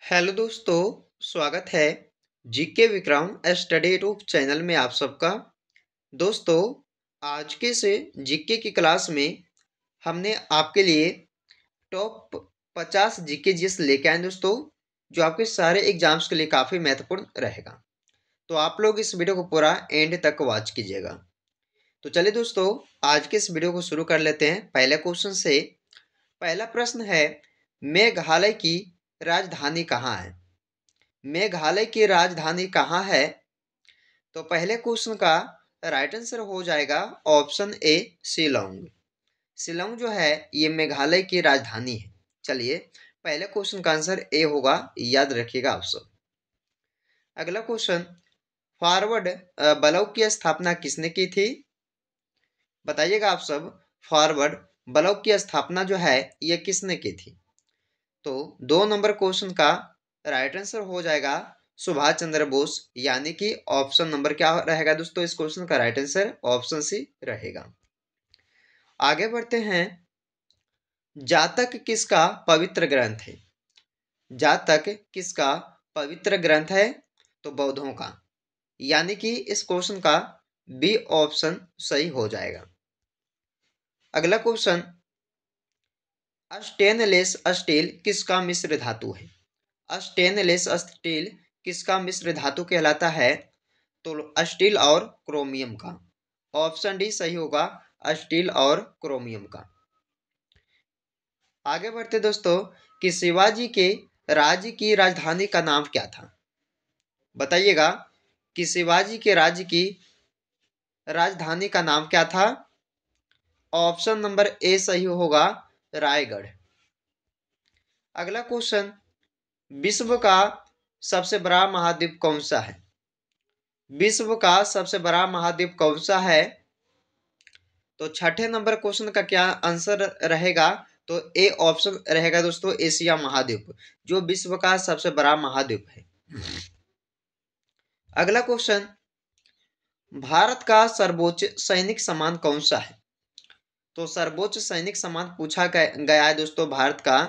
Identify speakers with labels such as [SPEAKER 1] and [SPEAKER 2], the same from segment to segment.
[SPEAKER 1] Hello दोस्तों, स्वागत है GK Vikram study YouTube channel में आप सबका। दोस्तों, आज के से जीके की क्लास में हमने आपके लिए टॉप 50 जीके जीएस लेके आए दोस्तों, जो आपके सारे एग्जाम्स के लिए काफ़ी महत्वपूर्ण रहेगा। तो आप लोग इस वीडियो को पूरा एंड तक वॉच कीजिएगा। तो चलिए दोस्तों, आज के इस वीडियो को शुरू कर लेते हैं पहले क्वेश्चन से। पहला प्रश्न है, मेघालय की राजधानी कहाँ है? मेघालय की राजधानी कहाँ है? तो पहले क्वेश्चन का राइट आंसर हो जाएगा ऑप्शन ए, शिलोंग। शिलोंग जो है ये मेघालय की राजधानी है। चलिए, पहले क्वेश्चन का आंसर ए होगा, याद रखिएगा आप सब। अगला क्वेश्चन, फॉरवर्ड ब्लॉक की स्थापना किसने की थी? बताइएगा आप सब, फॉरवर्ड ब्लॉक की स्थापना जो है ये किसने की थी? तो 2 नंबर क्वेश्चन का राइट आंसर हो जाएगा सुभाष चंद्र बोस, यानी कि ऑप्शन नंबर क्या रहेगा दोस्तों? इस क्वेश्चन का राइट आंसर ऑप्शन सी रहेगा। आगे बढ़ते हैं, जातक किसका पवित्र ग्रंथ है? जातक किसका पवित्र ग्रंथ है? तो बौद्धों का, यानी कि इस क्वेश्चन का बी ऑप्शन सही हो जाएगा। अगला क्वेश्चन, स्टेनलेस स्टील किसका मिश्र धातु है? स्टेनलेस स्टील किसका मिश्र धातु कहलाता है? तो स्टील और क्रोमियम का। ऑप्शन डी सही होगा, स्टील और क्रोमियम का। आगे बढ़ते दोस्तों, कि शिवाजी के राज्य की राजधानी का नाम क्या था? बताइएगा कि शिवाजी के राज्य की राजधानी का नाम क्या था? ऑप्शन नंबर ए सही होगा, रायगढ़। अगला क्वेश्चन, विश्व का सबसे बड़ा महाद्वीप कौन सा है? विश्व का सबसे बड़ा महाद्वीप कौन सा है? तो छठे नंबर क्वेश्चन का क्या आंसर रहेगा? तो ए ऑप्शन रहेगा दोस्तों, एशिया महाद्वीप, जो विश्व का सबसे बड़ा महाद्वीप है। अगला क्वेश्चन, भारत का सर्वोच्च सैनिक सम्मान कौन सा है? तो सर्वोच्च सैनिक सम्मान पूछा गया है दोस्तों भारत का,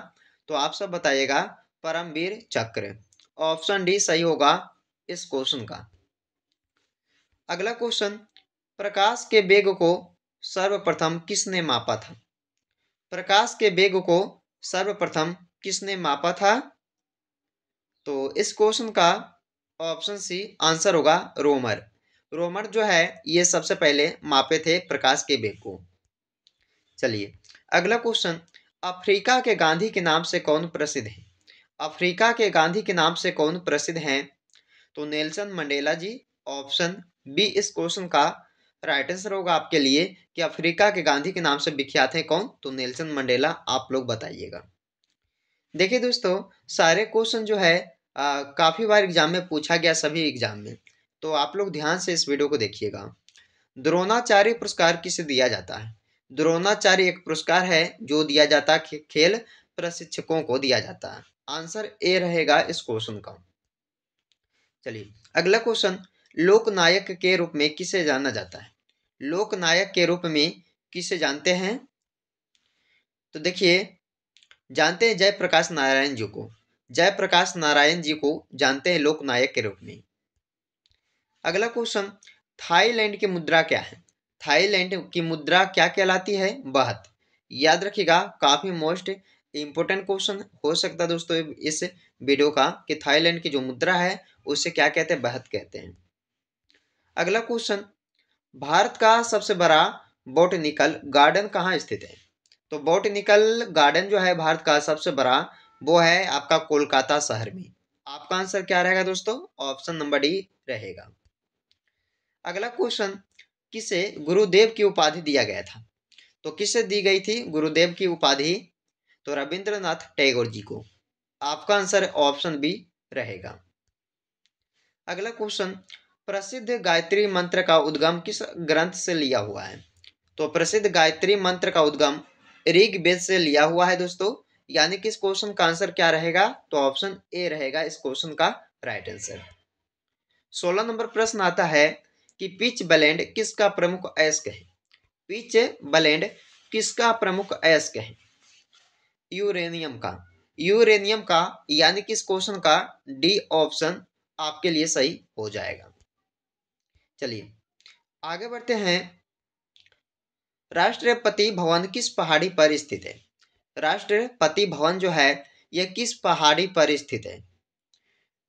[SPEAKER 1] तो आप सब बताइएगा, परमवीर चक्र। ऑप्शन डी सही होगा इस क्वेश्चन का। अगला क्वेश्चन, प्रकाश के वेग को सर्वप्रथम किसने मापा था? प्रकाश के वेग को सर्वप्रथम किसने मापा था? तो इस क्वेश्चन का ऑप्शन सी आंसर होगा, रोमर। रोमर जो है ये सबसे पहले मापे थे प्रकाश के वेग को। चलिए, अगला क्वेश्चन, अफ्रीका के गांधी के नाम से कौन प्रसिद्ध है? अफ्रीका के गांधी के नाम से कौन प्रसिद्ध हैं? तो नेल्सन मंडेला जी। ऑप्शन बी इस क्वेश्चन का राइट आंसर होगा आपके लिए, कि अफ्रीका के गांधी के नाम से विख्यात है कौन? तो नेल्सन मंडेला। आप लोग बताइएगा। देखिए दोस्तों, सारे क्वेश्चन जो है काफी बार एग्जाम में पूछा गया, सभी एग्जाम में, तो आप लोग ध्यान से इस वीडियो को देखिएगा। द्रोणाचार्य पुरस्कार किसे दिया जाता है? द्रोणाचार्य एक पुरस्कार है जो दिया जाता है खेल प्रशिक्षकों को दिया जाता है। आंसर ए रहेगा इस क्वेश्चन का। चलिए, अगला क्वेश्चन, लोकनायक के रूप में किसे जाना जाता है? लोकनायक के रूप में किसे जानते हैं? तो देखिए, जानते हैं जयप्रकाश नारायण जी को। जयप्रकाश नारायण जी को जानते हैं लोकनायक के रूप में। अगला क्वेश्चन, थाईलैंड की मुद्रा क्या है? थाईलैंड की मुद्रा क्या कहलाती है? बहत। याद रखिएगा, काफी मोस्ट इंपोर्टेंट क्वेश्चन हो सकता है दोस्तों इस वीडियो का, कि थाईलैंड की जो मुद्रा है उसे क्या कहते हैं? बहत कहते हैं। अगला क्वेश्चन, भारत का सबसे बड़ा बोटनिकल गार्डन कहाँ स्थित है? तो बोटनिकल गार्डन जो है भारत का सबसे बड़ा, वो है आपका कोलकाता शहर में। आपका आंसर क्या रहेगा दोस्तों? ऑप्शन नंबर डी रहेगा। अगला क्वेश्चन, किसे गुरुदेव की उपाधि दिया गया था? तो किसे दी गई थी गुरुदेव की उपाधि? तो रविंद्रनाथ टैगोर जी को। आपका आंसर ऑप्शन बी रहेगा। अगला क्वेश्चन, प्रसिद्ध गायत्री मंत्र का उद्गम किस ग्रंथ से लिया हुआ है? तो प्रसिद्ध गायत्री मंत्र का उद्गम ऋग्वेद से लिया हुआ है दोस्तों, यानी कि इस क्वेश्चन का आंसर क्या रहेगा? तो ऑप्शन ए रहेगा इस क्वेश्चन का राइट आंसर। 16 नंबर प्रश्न आता है कि पिच ब्लेंड किसका प्रमुख अयस्क है? पिच ब्लेंड किसका प्रमुख अयस्क है? यूरेनियम का। यूरेनियम का, यानी कि इस क्वेश्चन का डी ऑप्शन आपके लिए सही हो जाएगा। चलिए आगे बढ़ते हैं। राष्ट्रपति भवन किस पहाड़ी पर स्थित है? राष्ट्रपति भवन जो है यह किस पहाड़ी पर स्थित है?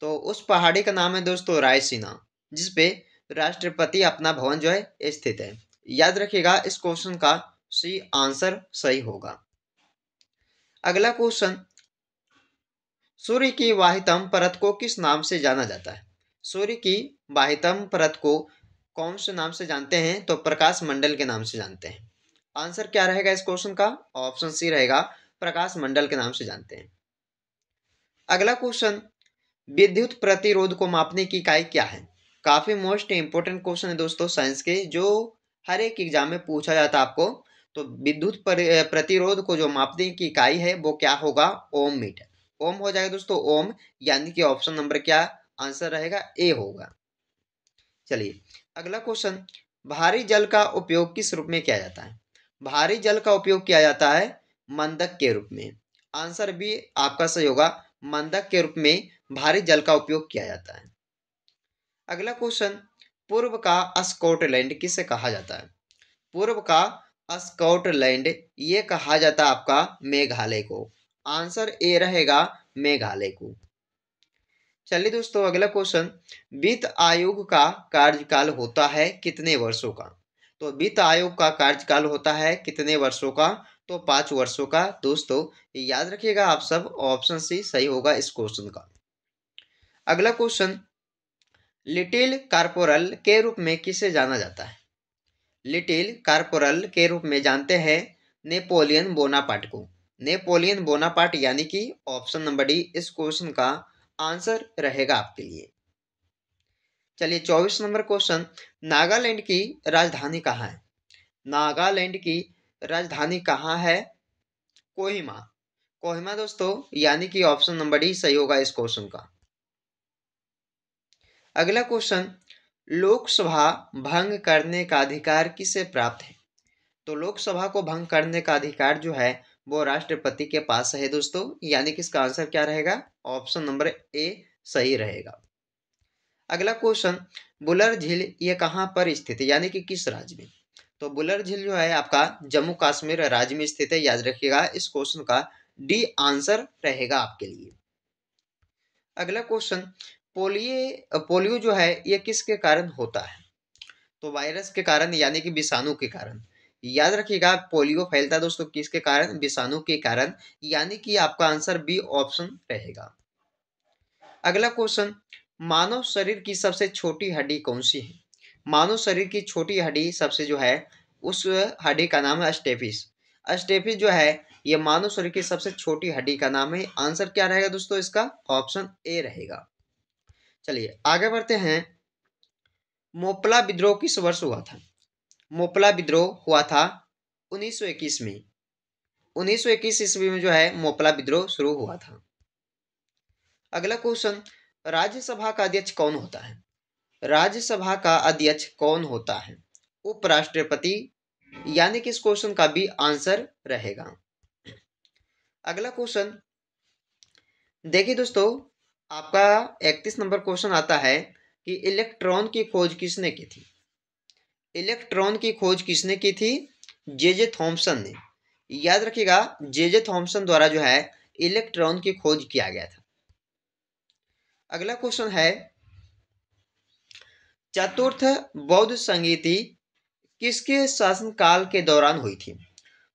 [SPEAKER 1] तो उस पहाड़ी का नाम है दोस्तों रायसीना, जिसपे राष्ट्रपति अपना भवन जो है स्थित है। याद रखिएगा इस क्वेश्चन का सी आंसर सही होगा। अगला क्वेश्चन, सूर्य की वाहितम परत को किस नाम से जाना जाता है? सूर्य की वाहितम परत को कौन से नाम से जानते हैं? तो प्रकाश मंडल के नाम से जानते हैं। आंसर क्या रहेगा इस क्वेश्चन का? ऑप्शन सी रहेगा, प्रकाश मंडल के नाम से जानते हैं। अगला क्वेश्चन, विद्युत प्रतिरोध को मापने की इकाई क्या है? काफी मोस्ट इंपोर्टेंट क्वेश्चन है दोस्तों साइंस के, जो हर एक एग्जाम में पूछा जाता है आपको। तो विद्युत प्रतिरोध को जो मापने की इकाई है वो क्या होगा? ओम मीटर। ओम हो जाएगा दोस्तों, ओम, यानी कि ऑप्शन नंबर क्या आंसर रहेगा? ए होगा। चलिए अगला क्वेश्चन, भारी जल का उपयोग किस रूप में किया जाता है? भारी जल का उपयोग किया जाता है मंदक के रूप में। आंसर भी आपका सही होगा, मंदक के रूप में भारी जल का उपयोग किया जाता है। अगला क्वेश्चन, पूर्व का स्कॉटलैंड किसे कहा जाता है? पूर्व का स्कॉटलैंड ये कहा जाता है आपका मेघालय को। आंसर ए रहेगा, मेघालय को। चलिए दोस्तों अगला क्वेश्चन, वित्त आयोग का कार्यकाल होता है कितने वर्षों का? तो वित्त आयोग का कार्यकाल होता है कितने वर्षों का? तो 5 वर्षों का। दोस्तों याद रखिएगा आप सब, ऑप्शन सी सही होगा इस क्वेश्चन का। अगला क्वेश्चन, लिटिल कार्पोरल के रूप में किसे जाना जाता है? लिटिल कार्पोरल के रूप में जानते हैं नेपोलियन बोनापार्ट को। नेपोलियन बोनापार्ट, यानी कि ऑप्शन नंबर डी इस क्वेश्चन का आंसर रहेगा आपके लिए। चलिए 24 नंबर क्वेश्चन, नागालैंड की राजधानी कहाँ है? नागालैंड की राजधानी कहाँ है? कोहिमा। कोहिमा दोस्तों, यानी कि ऑप्शन नंबर डी सही होगा इस क्वेश्चन का। अगला क्वेश्चन, लोकसभा भंग करने का अधिकार किसे प्राप्त है? तो लोकसभा को भंग करने का अधिकार जो है वो राष्ट्रपति के पास है दोस्तों, यानी कि इसका आंसर क्या रहेगा? ऑप्शन नंबर ए सही रहेगा। अगला क्वेश्चन, बुलर झील ये कहाँ पर स्थित है, यानी कि किस राज्य में? तो बुलर झील जो है आपका जम्मू कश्मीर राज्य में स्थित है। याद रखिएगा इस क्वेश्चन का डी आंसर रहेगा आपके लिए। अगला क्वेश्चन, पोलियो जो है ये किसके कारण होता है? तो वायरस के कारण, यानी कि विषाणु के कारण। याद रखिएगा पोलियो फैलता है दोस्तों किसके कारण? विषाणु के कारण, यानी कि आपका आंसर बी ऑप्शन रहेगा। अगला क्वेश्चन, मानव शरीर की सबसे छोटी हड्डी कौन सी है? मानव शरीर की छोटी हड्डी सबसे जो है उस हड्डी का नाम है स्टेपिस। स्टेपिस जो है ये मानव शरीर की सबसे छोटी हड्डी का नाम है। आंसर क्या रहेगा दोस्तों इसका? ऑप्शन ए रहेगा। चलिए आगे बढ़ते हैं। मोपला विद्रोह किस वर्ष हुआ था? मोपला विद्रोह हुआ था 1921 में। 1921 ईस्वी में जो है मोपला विद्रोह शुरू हुआ था। अगला क्वेश्चन, राज्यसभा का अध्यक्ष कौन होता है? राज्यसभा का अध्यक्ष कौन होता है? उपराष्ट्रपति, यानी कि इस क्वेश्चन का भी आंसर रहेगा। अगला क्वेश्चन देखिए दोस्तों, आपका 31 नंबर क्वेश्चन आता है कि इलेक्ट्रॉन की खोज किसने की थी? इलेक्ट्रॉन की खोज किसने की थी? जे थॉमसन ने। याद रखिएगा जे थॉमसन द्वारा जो है इलेक्ट्रॉन की खोज किया गया था। अगला क्वेश्चन है, चतुर्थ बौद्ध संगीति किसके शासनकाल के दौरान हुई थी?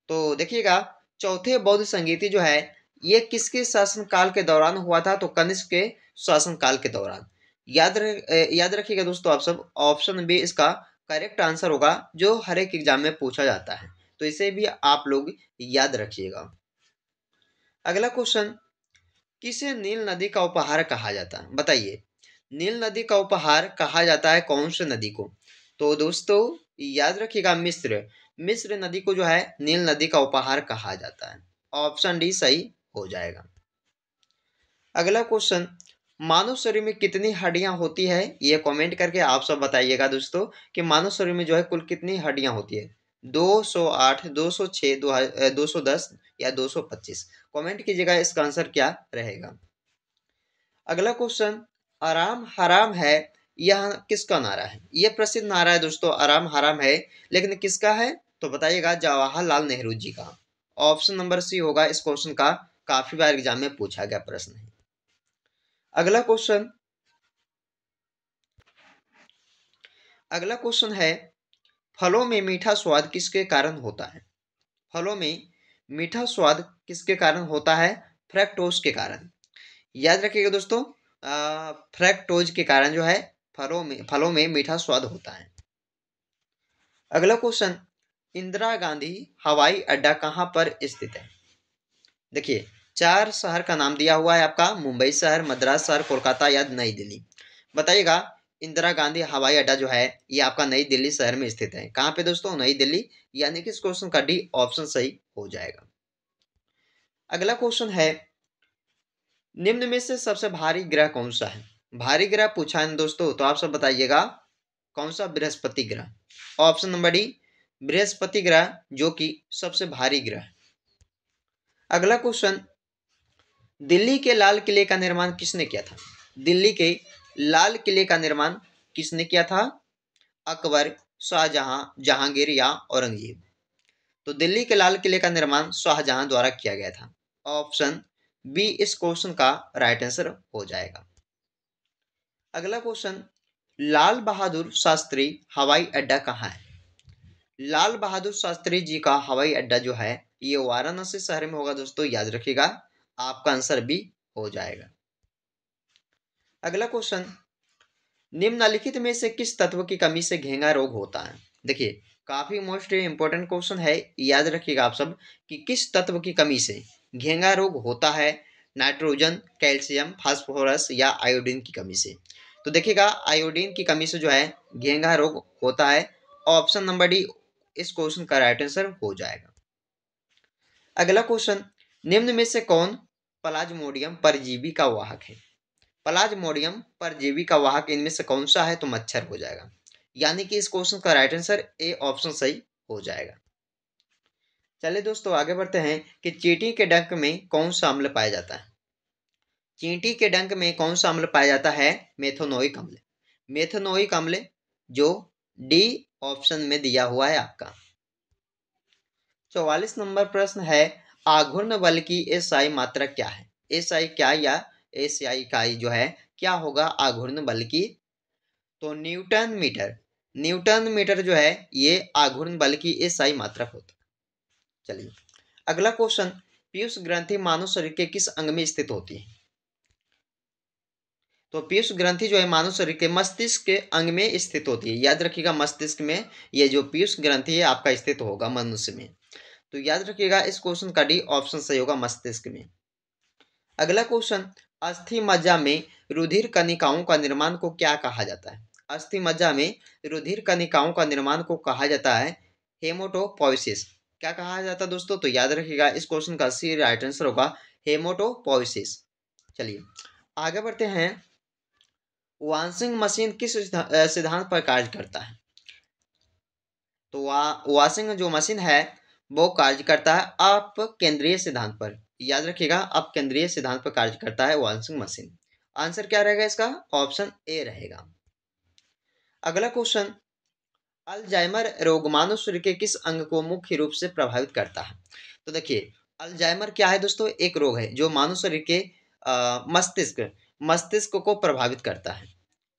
[SPEAKER 1] तो देखिएगा चौथे बौद्ध संगीति जो है ये किसके शासनकाल के दौरान हुआ था? तो कनिष्क के शासनकाल के दौरान। याद रखिएगा दोस्तों आप सब, ऑप्शन बी इसका करेक्ट आंसर होगा, जो हर एक एग्जाम में पूछा जाता है, तो इसे भी आप लोग याद रखिएगा। अगला क्वेश्चन, किसे नील नदी का उपहार कहा जाता है? बताइए, नील नदी का उपहार कहा जाता है कौन से नदी को? तो दोस्तों याद रखिएगा मिस्र नदी को जो है नील नदी का उपहार कहा जाता है। ऑप्शन डी सही हो जाएगा। अगला क्वेश्चन, मानव शरीर में कितनी हड्डियां होती है? ये कमेंट करके आप सब बताइएगा दोस्तों कि मानव शरीर में जो है कुल कितनी हड्डियां होती है। 208, 206, 210 या 225? कमेंट कीजिएगा इसका आंसर क्या रहेगा। अगला क्वेश्चन, आराम हराम है, यह किसका नारा है? यह प्रसिद्ध नारा है दोस्तों, आराम हराम है, लेकिन किसका है? तो बताइएगा, जवाहरलाल नेहरू जी का। ऑप्शन नंबर सी होगा इस क्वेश्चन का, काफी बार एग्जाम में पूछा गया प्रश्न है। अगला क्वेश्चन, अगला क्वेश्चन है, फलों में मीठा स्वाद किसके कारण होता है? फलों में मीठा स्वाद किसके कारण होता है? फ्रैक्टोज के कारण। याद रखिएगा दोस्तों, फ्रैक्टोज के कारण जो है फलों में मीठा स्वाद होता है। अगला क्वेश्चन, इंदिरा गांधी हवाई अड्डा कहाँ पर स्थित है? देखिए, 4 शहर का नाम दिया हुआ है आपका, मुंबई शहर, मद्रास शहर, कोलकाता या नई दिल्ली। बताइएगा, इंदिरा गांधी हवाई अड्डा जो है ये आपका नई दिल्ली शहर में स्थित है। कहाँ पे दोस्तों? नई दिल्ली, यानी कि इस क्वेश्चन का डी ऑप्शन सही हो जाएगा। अगला क्वेश्चन है, निम्न में से सबसे भारी ग्रह कौन सा है? भारी ग्रह पूछा है दोस्तों, तो आप सब बताइएगा कौन सा? बृहस्पति ग्रह। ऑप्शन नंबर डी, बृहस्पति ग्रह जो कि सबसे भारी ग्रह है। अगला क्वेश्चन, दिल्ली के लाल किले का निर्माण किसने किया था? दिल्ली के लाल किले का निर्माण किसने किया था? अकबर, शाहजहां, जहांगीर या औरंगजेब? तो दिल्ली के लाल किले का निर्माण शाहजहां द्वारा किया गया था। ऑप्शन बी इस क्वेश्चन का राइट आंसर हो जाएगा। अगला क्वेश्चन, लाल बहादुर शास्त्री हवाई अड्डा कहाँ है? लाल बहादुर शास्त्री जी का हवाई अड्डा जो है ये वाराणसी शहर में होगा दोस्तों, याद रखिएगा, आपका आंसर भी हो जाएगा। अगला क्वेश्चन, निम्नलिखित में से किस तत्व की कमी से घेंगा रोग होता है? देखिए, काफी मोस्ट इंपोर्टेंट क्वेश्चन है, याद रखिएगा आप सब कि किस तत्व की कमी से घेंगा रोग होता है? नाइट्रोजन, कैल्शियम, फास्फोरस या आयोडीन की कमी से? तो देखिएगा, आयोडीन की कमी से जो है घेंगा रोग होता है। ऑप्शन नंबर डी इस क्वेश्चन का राइट आंसर हो जाएगा। अगला क्वेश्चन, निम्न में से कौन प्लाज्मोडियम परजीवी का वाहक है? प्लाज्मोडियम परजीवी का वाहक इनमें से कौन सा है? तो मच्छर हो जाएगा, यानी कि इस क्वेश्चन का राइट आंसर ए ऑप्शन सही हो जाएगा। चलिए दोस्तों आगे बढ़ते हैं कि चींटी के डंक में कौन सा अम्ल पाया जाता है? चींटी के डंक में कौन सा अम्ल पाया जाता है? मेथनोइक अम्ल। मेथनोइक अम्ल जो डी ऑप्शन में दिया हुआ है आपका। 44 नंबर प्रश्न है, आघूर्ण बल की एसआई मात्रा क्या है? एसआई क्या या एसआई इकाई जो है क्या होगा आघूर्ण बल की? तो न्यूटन मीटर। न्यूटन मीटर जो है ये आघूर्ण बल की एसआई मात्रक होता है। चलिए अगला क्वेश्चन, पीयूष ग्रंथि मानव शरीर के किस अंग में स्थित होती है? तो पीयूष ग्रंथि जो है मानव शरीर के मस्तिष्क के अंग में स्थित होती है। याद रखिएगा, मस्तिष्क में ये जो पीयूष ग्रंथि है आपका स्थित होगा मनुष्य में। तो याद रखिएगा इस क्वेश्चन का डी ऑप्शन सही होगा, मस्तिष्क में। अगला क्वेश्चन, अस्थि मज्जा में रुधिर कणिकाओं का निर्माण को क्या कहा जाता है? अस्थि मज्जा में रुधिर कणिकाओं का निर्माण को कहा जाता है हेमोटोपोइसिस। क्या कहा जाता है दोस्तों? तो याद रखिएगा इस क्वेश्चन का सी राइट आंसर होगा हेमोटोपोइसिस। चलिए आगे बढ़ते हैं, वॉशिंग मशीन किस सिद्धांत पर कार्य करता है? तो वॉशिंग जो मशीन है वो कार्य करता है आप केंद्रीय सिद्धांत पर। याद रखिएगा, आप केंद्रीय सिद्धांत पर कार्य करता है वॉशिंग मशीन। आंसर क्या रहेगा इसका? ऑप्शन ए रहेगा। अगला क्वेश्चन, अल्जाइमर रोग मानव शरीर के किस अंग को मुख्य रूप से प्रभावित करता है? तो देखिए, अल्जाइमर क्या है दोस्तों? एक रोग है जो मानव शरीर के मस्तिष्क को प्रभावित करता है।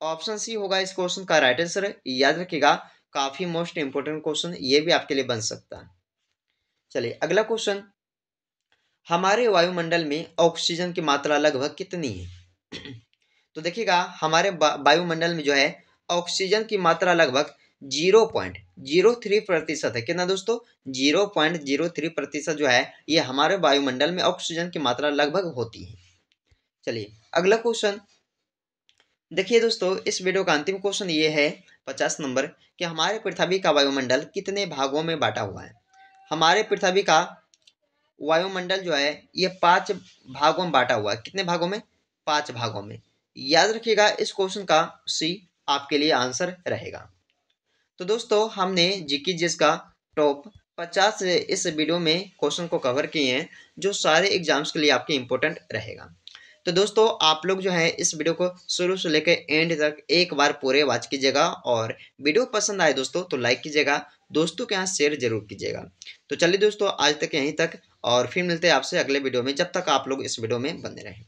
[SPEAKER 1] ऑप्शन सी होगा इस क्वेश्चन का राइट आंसर। याद रखिएगा, काफी मोस्ट इंपोर्टेंट क्वेश्चन ये भी आपके लिए बन सकता है। चलिए अगला क्वेश्चन, हमारे वायुमंडल में ऑक्सीजन की मात्रा लगभग कितनी है? तो देखिएगा, हमारे वायुमंडल में जो है ऑक्सीजन की मात्रा लगभग 0.03% है। कितना दोस्तों? 0.03% जो है ये हमारे वायुमंडल में ऑक्सीजन की मात्रा लगभग होती है। चलिए अगला क्वेश्चन देखिए दोस्तों, इस वीडियो का अंतिम क्वेश्चन ये है 50 नंबर कि हमारे पृथ्वी का वायुमंडल कितने भागों में बांटा हुआ है? हमारे पृथ्वी का वायुमंडल जो है ये 5 भागों में बांटा हुआ है। कितने भागों में? 5 भागों में। याद रखिएगा इस क्वेश्चन का सी आपके लिए आंसर रहेगा। तो दोस्तों हमने जीके जीएस का टॉप 50 से इस वीडियो में क्वेश्चन को कवर किए हैं, जो सारे एग्जाम्स के लिए आपके इंपॉर्टेंट रहेगा। तो दोस्तों आप लोग जो है इस वीडियो को शुरू से लेकर एंड तक एक बार पूरे वॉच कीजिएगा, और वीडियो पसंद आए दोस्तों तो लाइक कीजिएगा, दोस्तों के यहाँ शेयर जरूर कीजिएगा। तो चलिए दोस्तों आज तक यहीं तक, और फिर मिलते हैं आपसे अगले वीडियो में। जब तक आप लोग इस वीडियो में बने रहें।